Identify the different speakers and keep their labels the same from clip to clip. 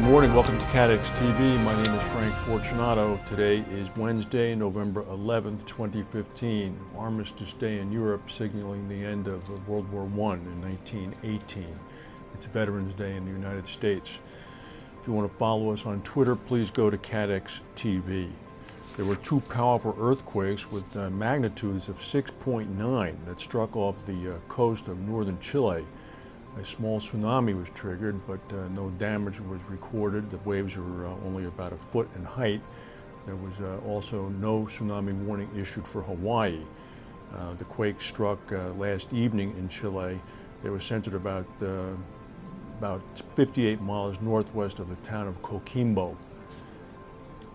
Speaker 1: morning, welcome to CATEX TV. My name is Frank Fortunato. Today is Wednesday, November 11th, 2015. Armistice Day in Europe, signaling the end of World War I in 1918. It's Veterans Day in the United States. If you want to follow us on Twitter, please go to CATEX TV. There were two powerful earthquakes with magnitudes of 6.9 that struck off the coast of northern Chile. A small tsunami was triggered, but no damage was recorded. The waves were only about a foot in height. There was also no tsunami warning issued for Hawaii. The quake struck last evening in Chile. They were centered about 58 miles northwest of the town of Coquimbo.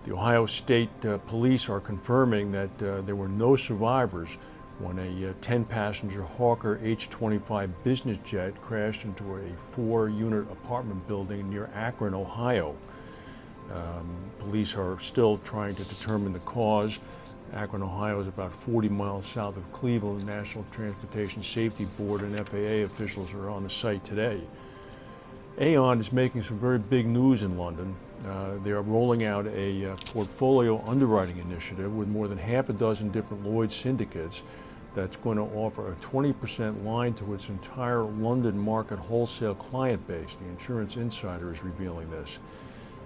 Speaker 1: The Ohio State Police are confirming that there were no survivors when a 10-passenger Hawker H-25 business jet crashed into a 4-unit apartment building near Akron, Ohio. Police are still trying to determine the cause. Akron, Ohio is about 40 miles south of Cleveland. The National Transportation Safety Board and FAA officials are on the site today. Aon is making some very big news in London. They are rolling out a portfolio underwriting initiative with more than half a dozen different Lloyd syndicates that's going to offer a 20% line to its entire London market wholesale client base. The Insurance Insider is revealing this.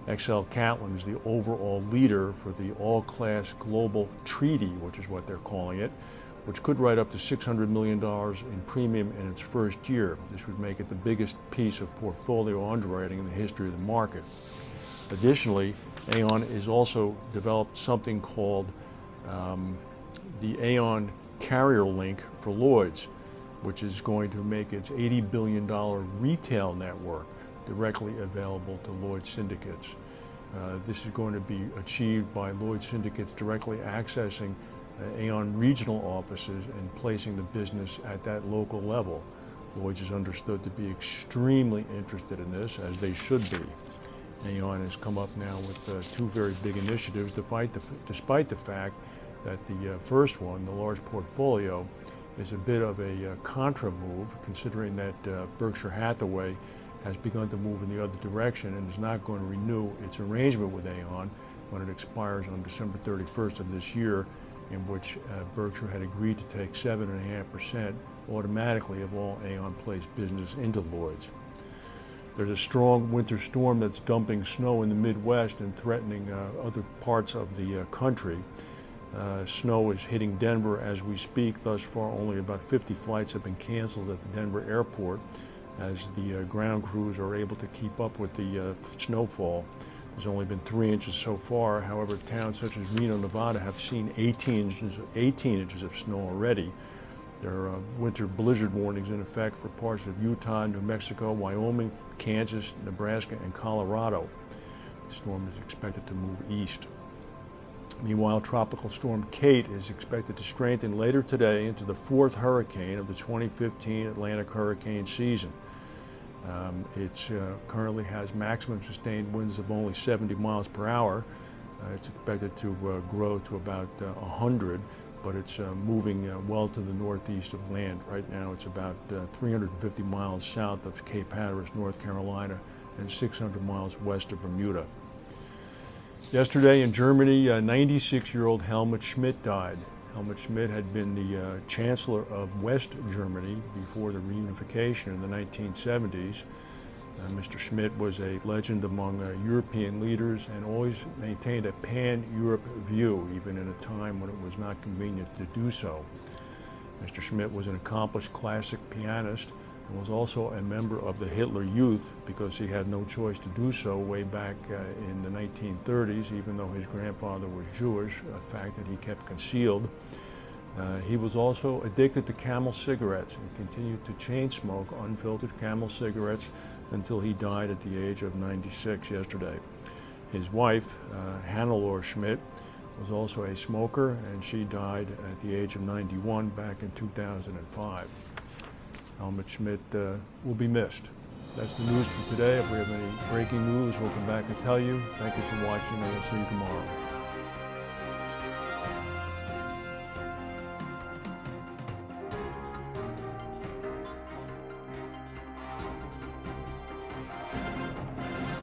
Speaker 1: XL Catlin is the overall leader for the all-class global treaty, which is what they're calling it, which could write up to $600 million in premium in its first year. This would make it the biggest piece of portfolio underwriting in the history of the market. Additionally, Aon has also developed something called the Aon Carrier Link for Lloyd's, which is going to make its $80 billion retail network directly available to Lloyd syndicates. This is going to be achieved by Lloyd syndicates directly accessing Aon regional offices and placing the business at that local level. Lloyd's is understood to be extremely interested in this, as they should be. Aon has come up now with two very big initiatives, despite the fact that the first one, the large portfolio, is a bit of a contra move, considering that Berkshire Hathaway has begun to move in the other direction and is not going to renew its arrangement with Aon when it expires on December 31st of this year, in which Berkshire had agreed to take 7.5% automatically of all Aon-placed business into Lloyd's. There's a strong winter storm that's dumping snow in the Midwest and threatening other parts of the country. Snow is hitting Denver as we speak. Thus far, only about 50 flights have been canceled at the Denver airport as the ground crews are able to keep up with the snowfall. There's only been 3 inches so far. However, towns such as Reno, Nevada have seen 18 inches of snow already. There are winter blizzard warnings in effect for parts of Utah, New Mexico, Wyoming, Kansas, Nebraska, and Colorado. The storm is expected to move east. Meanwhile, Tropical Storm Kate is expected to strengthen later today into the 4th hurricane of the 2015 Atlantic hurricane season. It currently has maximum sustained winds of only 70 miles per hour. It's expected to grow to about 100, but it's moving well to the northeast of land. Right now it's about 350 miles south of Cape Hatteras, North Carolina, and 600 miles west of Bermuda. Yesterday in Germany, 96-year-old Helmut Schmidt died. Helmut Schmidt had been the Chancellor of West Germany before the reunification in the 1970s. Mr. Schmidt was a legend among European leaders and always maintained a pan-Europe view, even in a time when it was not convenient to do so. Mr. Schmidt was an accomplished classic pianist and was also a member of the Hitler Youth because he had no choice to do so way back in the 1930s, even though his grandfather was Jewish, a fact that he kept concealed. He was also addicted to Camel cigarettes and continued to chain smoke unfiltered Camel cigarettes until he died at the age of 96 yesterday. His wife, Hannelore Schmidt, was also a smoker, and she died at the age of 91 back in 2005. Helmut Schmidt will be missed. That's the news for today. If we have any breaking news, we'll come back and tell you. Thank you for watching, and we'll see you tomorrow.